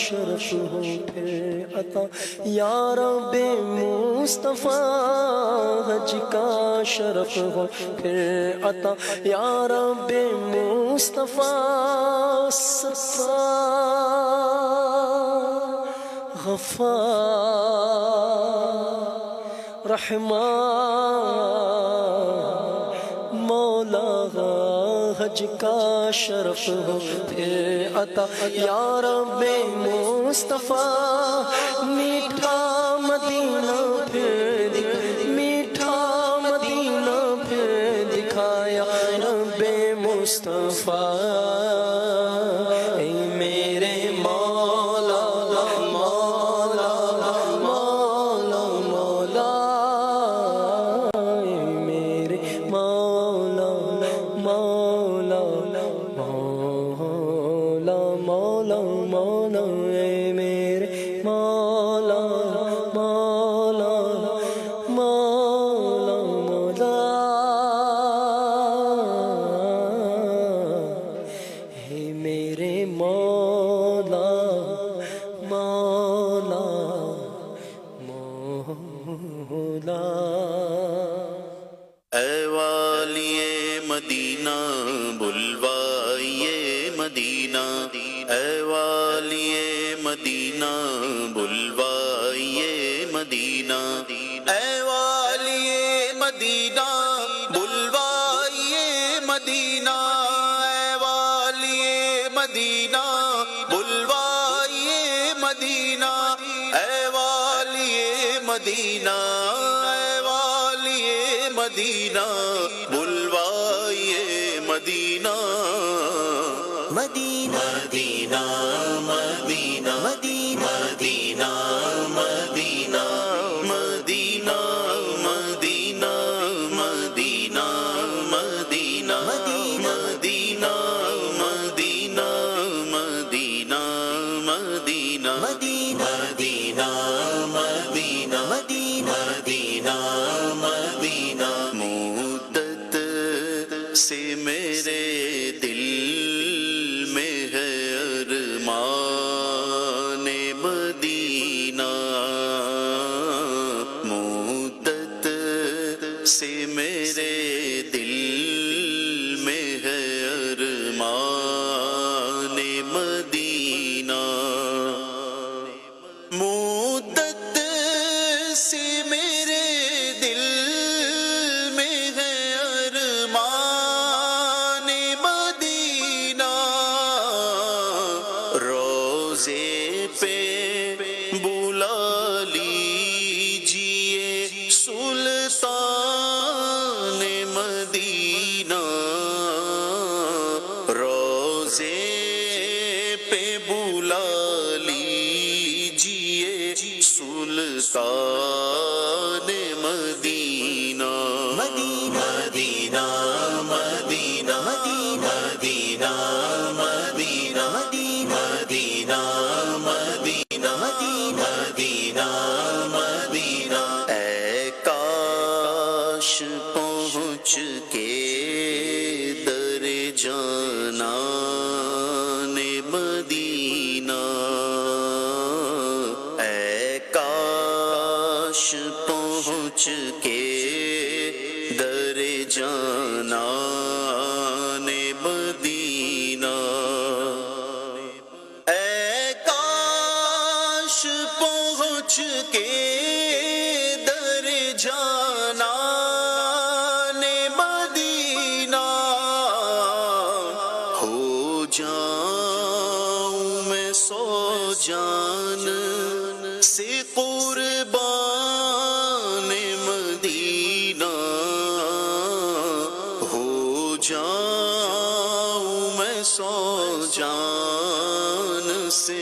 شرف ہو پھر عطا یا رب مصطفیٰ، حج کا شرف ہو پھر عطا یا رب مصطفیٰ، ستار غفار رحمان مولا، حج کا شرف ہو پھر عطا یا رب مصطفیٰ، میٹھا مدینہ پھر میٹھا مدینہ پھر دکھایا رب مصطفیٰ، اے میرے مولا مولا مولا مولا، اے میرے مولا مولا مولا مولا مولا، اے میرے مولا مولا مولا مولا، اے میرے مولا مولا مولا۔ اے والی مدینہ بلوائیے مدینہ، اے والی مدینہ بلوائیے مدینہ، اے والی مدینہ بلوائیے مدینہ، اے والی مدینہ بلوائیے مدینہ، اے والی مدینہ، اے والی مدینہ بلوائیے مدینہ، مدینہ مدینہ مدینہ مدینہ مدینہ مدینہ مدینہ مدینہ مدینہ مدینہ مدینہ مدینہ مدینہ مدینہ مدینہ مدینہ مدینہ مدینہ، مدت سے میرے دل میں ہے ارمان مدینہ، مدت سے میرے دل میں ہے ارمان مدینہ، مدت سے میرے دل میں ہے ارمان مدینہ، روزے پہ بلا لیجیے سلطان مدینہ، روزے پہ بلا لیجیے سلطان مدینہ، مدینہ مدینہ مدینہ مدینہ مدینہ مدینہ مدینہ مدینہ، اے کاش پہنچ کے در جانان مدینہ، اے کاش پہنچ کے در جانان مدینہ، اے کاش پہنچ کے در جانان مدینہ، ہو جاؤں میں سو جان سے قربان مدینہ، ہو جاؤں میں سو جان سے